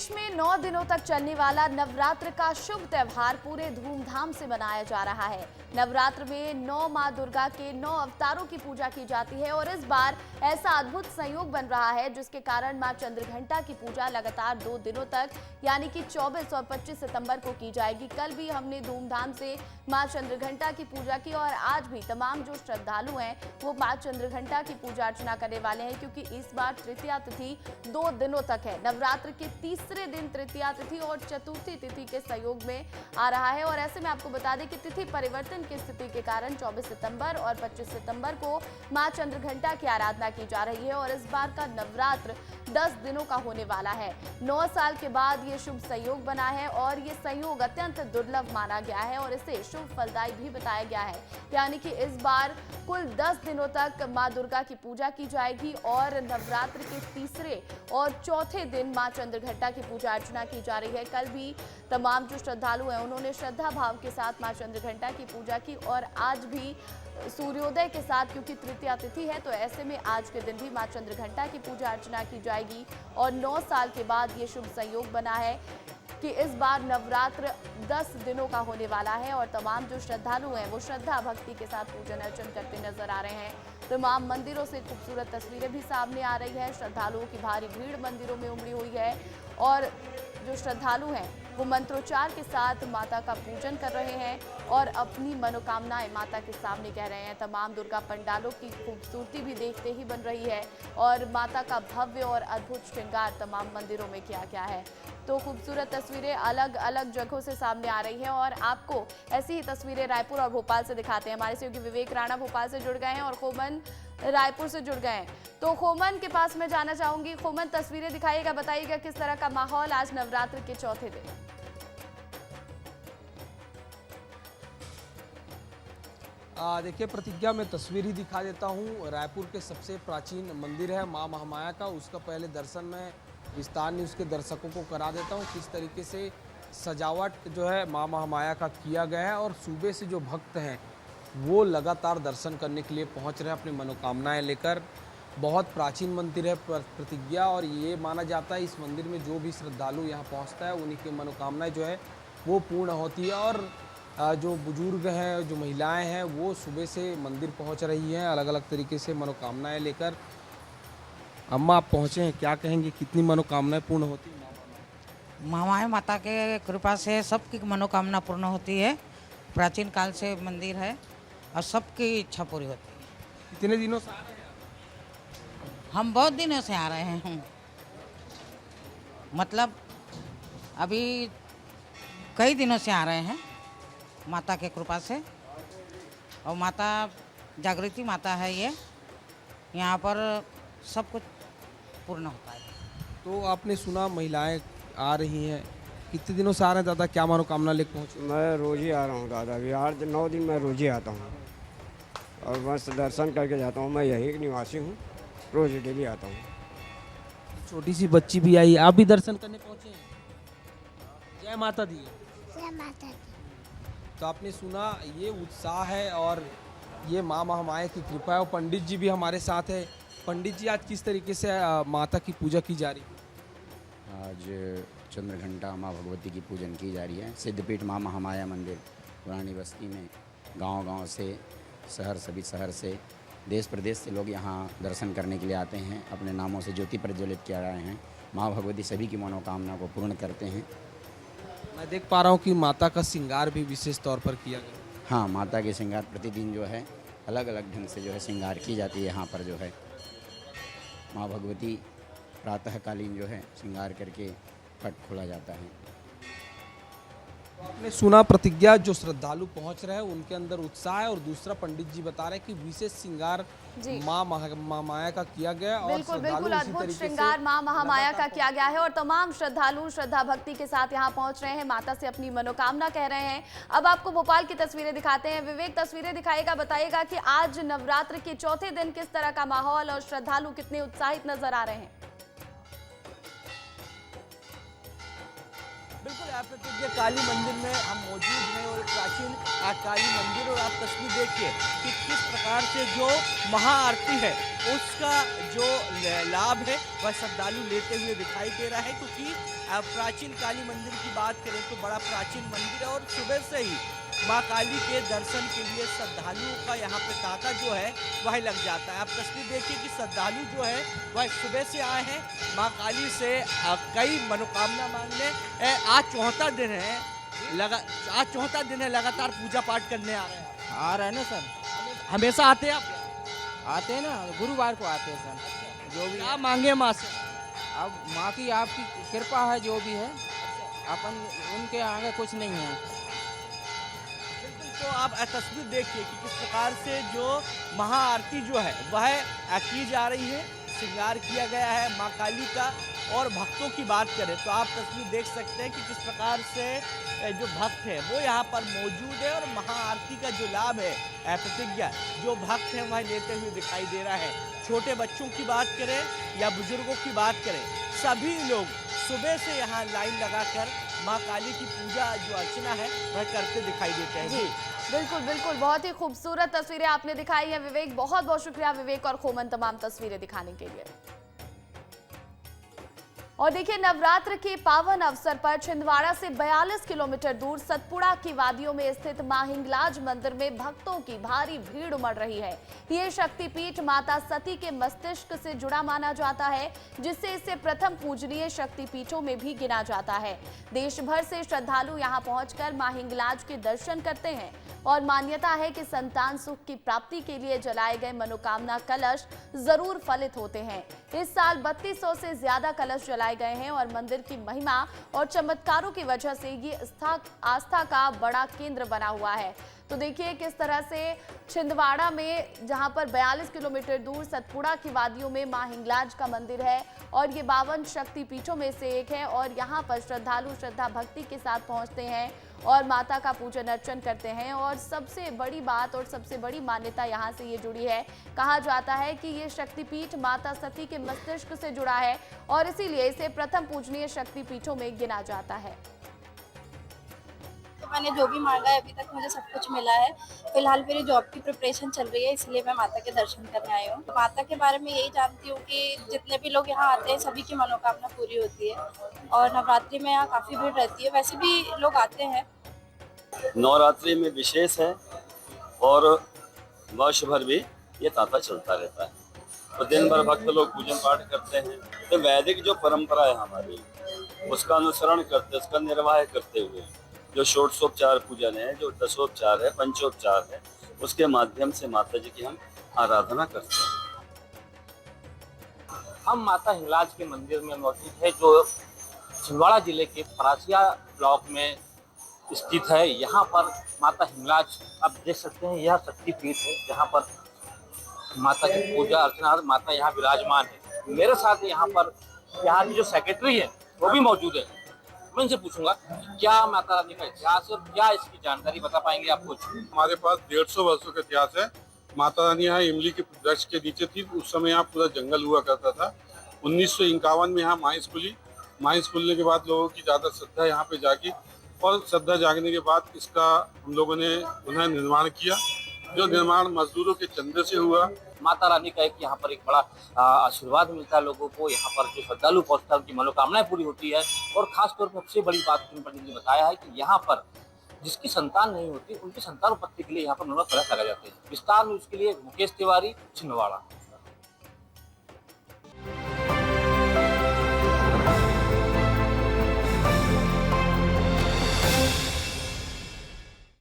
देश में 9 दिनों तक चलने वाला नवरात्र का शुभ त्यौहार पूरे धूमधाम से मनाया जा रहा है। नवरात्र में 9 मां दुर्गा के 9 अवतारों की पूजा की जाती है और इस बार ऐसा अद्भुत संयोग बन रहा है जिसके कारण मां चंद्रघंटा की पूजा लगातार 2 दिनों तक यानी कि 24 और 25 सितंबर को की जाएगी। कल भी हमने धूमधाम से मां चंद्रघंटा की पूजा की और आज भी तमाम जो श्रद्धालु हैं वो मां चंद्रघंटा की पूजा अर्चना करने वाले हैं, क्योंकि इस बार तृतीया तिथि 2 दिनों तक है। नवरात्र के तीसरे दिन तृतीया तिथि और चतुर्थी तिथि के सहयोग में आ रहा है और ऐसे में आपको बता दें कि तिथि परिवर्तन की स्थिति के कारण 24 सितंबर और 25 सितंबर को मां चंद्रघंटा की आराधना की जा रही है और इस बार का नवरात्र 10 दिनों का होने वाला है। 9 साल के बाद ये शुभ संयोग बना है और ये संयोग अत्यंत दुर्लभ माना गया है और इसे शुभ फलदायी भी बताया गया है, यानी कि इस बार कुल 10 दिनों तक मां दुर्गा की पूजा की जाएगी और नवरात्र के तीसरे और चौथे दिन मां चंद्रघंटा की पूजा अर्चना की जा रही है। कल भी तमाम जो श्रद्धालु हैं उन्होंने श्रद्धा भाव के साथ मां चंद्रघंटा की पूजा की और आज भी सूर्योदय के साथ, क्योंकि तृतीया तिथि है तो ऐसे में आज के दिन भी मां चंद्रघंटा की पूजा अर्चना की जाएगी और 9 साल के बाद ये शुभ संयोग बना है कि इस बार नवरात्र 10 दिनों का होने वाला है और तमाम जो श्रद्धालु हैं वो श्रद्धा भक्ति के साथ पूजन अर्चन करते नजर आ रहे हैं। तमाम मंदिरों से खूबसूरत तस्वीरें भी सामने आ रही है। श्रद्धालुओं की भारी भीड़ मंदिरों में उमड़ी हुई है और जो श्रद्धालु हैं वो मंत्रोच्चार के साथ माता का पूजन कर रहे हैं और अपनी मनोकामनाएं माता के सामने कह रहे हैं। तमाम दुर्गा पंडालों की खूबसूरती भी देखते ही बन रही है और माता का भव्य और अद्भुत श्रृंगार तमाम मंदिरों में किया गया है। तो खूबसूरत तस्वीरें अलग अलग जगहों से सामने आ रही हैं और आपको ऐसी ही तस्वीरें रायपुर और भोपाल से दिखाते हैं। हमारे सहयोगी विवेक राणा भोपाल से जुड़ गए हैं और खोमन रायपुर से जुड़ गए हैं। तो खोमन के पास मैं जाना चाहूंगी। खोमन, तस्वीरें दिखाइएगा, बताइएगा किस तरह का माहौल आज नवरात्र के चौथे दिन। देखिए प्रतिज्ञा, मैं तस्वीर ही दिखा देता हूँ। रायपुर के सबसे प्राचीन मंदिर है माँ महामाया का, उसका पहले दर्शन मैं विस्तार नहीं उसके दर्शकों को करा देता हूँ किस तरीके से सजावट जो है माँ महामाया का किया गया है और सूबे से जो भक्त हैं वो लगातार दर्शन करने के लिए पहुँच रहे हैं अपनी मनोकामनाएं लेकर। बहुत प्राचीन मंदिर है प्रतिज्ञा और ये माना जाता है इस मंदिर में जो भी श्रद्धालु यहाँ पहुँचता है उन्हीं की मनोकामनाएं जो है वो पूर्ण होती है और जो बुजुर्ग हैं, जो महिलाएं हैं वो सुबह से मंदिर पहुंच रही हैं अलग अलग तरीके से मनोकामनाएं लेकर। अम्मा, आप पहुंचे हैं, क्या कहेंगे, कितनी मनोकामनाएं पूर्ण होती हैं? महामाया माता के कृपा से सबकी मनोकामना पूर्ण होती है। प्राचीन काल से मंदिर है और सबकी इच्छा पूरी होती है। कितने दिनों से आ रहे हैं? हम बहुत दिनों से आ रहे हैं, मतलब अभी कई दिनों से आ रहे हैं माता के कृपा से। और माता जागृति माता है ये, यहाँ पर सब कुछ पूर्ण होता है। तो आपने सुना महिलाएं आ रही हैं, कितने दिनों से आ रहे हैं दादा, क्या मनोकामना लेकर पहुँचे? मैं रोज ही आ रहा हूँ दादा, अभी 8-9 दिन मैं रोज ही आता हूँ और बस दर्शन करके जाता हूँ। मैं यहीं का निवासी हूँ, रोज डेली आता हूँ। छोटी सी बच्ची भी आई, आप भी दर्शन करने पहुँचे हैं? जय माता दी। जय माता दी। तो आपने सुना ये उत्साह है और ये माँ महामाया की कृपा है और पंडित जी भी हमारे साथ है। पंडित जी, आज किस तरीके से माता की पूजा की जा रही है? आज चंद्रघंटा माँ भगवती की पूजन की जा रही है। सिद्धपीठ माँ महामाया मंदिर पुरानी बस्ती में गांव-गांव से, सभी शहर से, देश प्रदेश से लोग यहाँ दर्शन करने के लिए आते हैं। अपने नामों से ज्योति प्रज्वलित किया रहे हैं। माँ भगवती सभी की मनोकामना को पूर्ण करते हैं। मैं देख पा रहा हूँ कि माता का श्रृंगार भी विशेष तौर पर किया गया। हाँ, माता के श्रृंगार प्रतिदिन जो है अलग अलग ढंग से जो है श्रृंगार की जाती है। यहाँ पर जो है माँ भगवती प्रातःकालीन जो है श्रृंगार करके पट खोला जाता है। आपने सुना प्रतिज्ञा, जो श्रद्धालु पहुंच रहे हैं उनके अंदर उत्साह है और दूसरा पंडित जी बता रहे हैं कि विशेष श्रृंगार माँ महामाया का किया गया और बिल्कुल बिल्कुल अद्भुत श्रृंगार माँ महामाया का किया गया है और तमाम श्रद्धालु श्रद्धा भक्ति के साथ यहाँ पहुंच रहे हैं, माता से अपनी मनोकामना कह रहे हैं। अब आपको भोपाल की तस्वीरें दिखाते हैं। विवेक, तस्वीरें दिखाएगा, बताइएगा कि आज नवरात्र के चौथे दिन किस तरह का माहौल और श्रद्धालु कितने उत्साहित नजर आ रहे हैं। बिल्कुल प्रतिज्ञा काली मंदिर में हम मौजूद हैं और प्राचीन काली मंदिर, और आप तस्वीर देखिए कि किस प्रकार से जो महाआरती है उसका जो लाभ है वह श्रद्धालु लेते हुए दिखाई दे रहा है। क्योंकि प्राचीन काली मंदिर की बात करें तो बड़ा प्राचीन मंदिर है और सुबह से ही माँ काली के दर्शन के लिए श्रद्धालुओं का यहाँ पे तांता जो है वह लग जाता है। आप तस्वीर देखिए कि श्रद्धालु जो है वह सुबह से आए हैं माँ काली से कई मनोकामना मांगने। आज चौथा दिन है आज चौथा दिन है लगातार पूजा पाठ करने आ रहे हैं। आ रहे हैं ना सर, हमेशा आते हैं आप? आते हैं ना, गुरुवार को आते हैं सर। जो भी क्या मांगे माँ से? अब माँ की आपकी कृपा है, जो भी है अपन उनके आगे कुछ नहीं है। तो आप तस्वीर देखिए कि किस प्रकार से जो महाआरती जो है वह की जा रही है, श्रृंगार किया गया है माँ काली का। और भक्तों की बात करें तो आप तस्वीर देख सकते हैं कि किस प्रकार से जो भक्त है वो यहाँ पर मौजूद है और महाआरती का जो लाभ है प्रतिज्ञा जो भक्त हैं वह लेते हुए दिखाई दे रहा है। छोटे बच्चों की बात करें या बुजुर्गों की बात करें, सभी लोग सुबह से यहाँ लाइन लगाकर माँ काली की पूजा जो अर्चना है वह करते दिखाई देते हैं। जी बिल्कुल बिल्कुल, बहुत ही खूबसूरत तस्वीरें आपने दिखाई हैं विवेक। बहुत बहुत शुक्रिया विवेक और खोमन तमाम तस्वीरें दिखाने के लिए। और देखिए, नवरात्र के पावन अवसर पर छिंदवाड़ा से 42 किलोमीटर दूर सतपुड़ा की वादियों में स्थित मां हिंगलाज मंदिर में भक्तों की भारी भीड़ उमड़ रही है। ये शक्तिपीठ माता सती के मस्तिष्क से जुड़ा माना जाता है, जिससे इसे प्रथम पूजनीय शक्तिपीठों में भी गिना जाता है। देश भर से श्रद्धालु यहां पहुंचकर मां हिंगलाज के दर्शन करते हैं और मान्यता है कि संतान सुख की प्राप्ति के लिए जलाए गए मनोकामना कलश जरूर फलित होते हैं। इस साल 3200 से ज्यादा कलश जलाए गए हैं और मंदिर की महिमा और चमत्कारों की वजह से ये आस्था का बड़ा केंद्र बना हुआ है। तो देखिए किस तरह से छिंदवाड़ा में, जहां पर 42 किलोमीटर दूर सतपुड़ा की वादियों में मां हिंगलाज का मंदिर है और ये 52 शक्तिपीठों में से एक है, और यहां पर श्रद्धालु श्रद्धा भक्ति के साथ पहुंचते हैं और माता का पूजन अर्चन करते हैं। और सबसे बड़ी बात और सबसे बड़ी मान्यता यहाँ से ये जुड़ी है, कहा जाता है कि ये शक्तिपीठ माता सती के मस्तिष्क से जुड़ा है और इसीलिए इसे प्रथम पूजनीय शक्तिपीठों में गिना जाता है। तो मैंने जो भी मांगा है अभी तक मुझे सब कुछ मिला है। फिलहाल मेरी जॉब की प्रिपरेशन चल रही है, इसलिए मैं माता के दर्शन करने आई हूँ। माता के बारे में यही जानती हूँ कि जितने भी लोग यहाँ आते हैं सभी की मनोकामना पूरी होती है और नवरात्रि में यहाँ काफ़ी भीड़ रहती है। वैसे भी लोग आते हैं। नवरात्रि में विशेष है और वर्ष भर भी ये तांता चलता रहता है, तो दिन भर भक्त लोग पूजन पाठ करते हैं। तो वैदिक जो परंपरा है हमारी उसका अनुसरण करते, उसका निर्वाह करते हुए जो षोडशोपचार पूजन है, जो दशोपचार है, पंचोपचार है, उसके माध्यम से माता जी की हम आराधना करते हैं। हम माता हिंगलाज के मंदिर में मौजूद है, जो छिंदवाड़ा जिले के परासिया ब्लॉक में स्थित है। यहाँ पर माता हिंगलाज आप देख सकते हैं, यह शक्तिपीठ है जहाँ पर माता की पूजा अर्चना, माता यहाँ विराजमान है। मेरे साथ यहाँ की जो सेक्रेटरी है वो भी मौजूद है। मैं इनसे पूछूंगा क्या माता रानी का इतिहास और क्या इसकी जानकारी बता पाएंगे आप कुछ? हमारे पास 150 वर्षों का इतिहास है। माता रानी यहाँ इमली के वृक्ष के नीचे थी, उस समय यहाँ पूरा जंगल हुआ करता था। 1951 में यहाँ माइंस खुली। माइंस खुलने के बाद लोगों की ज़्यादा श्रद्धा यहाँ पे जागी और श्रद्धा जागने के बाद इसका हम लोगों ने पुनः निर्माण किया, जो निर्माण मजदूरों के चंदे से हुआ। माता रानी का यहाँ पर एक बड़ा आशीर्वाद मिलता है लोगों को। यहाँ पर जो श्रद्धालु पहुँचता है उनकी मनोकामनाएं पूरी होती है। और खासतौर पर सबसे बड़ी बात पंडित जी ने बताया है कि यहाँ पर जिसकी संतान नहीं होती उनकी संतान उत्पत्ति के लिए यहाँ पर 9 कलश लगाए जाते हैं। विस्तार में उसके लिए मुकेश तिवारी, छिंदवाड़ा।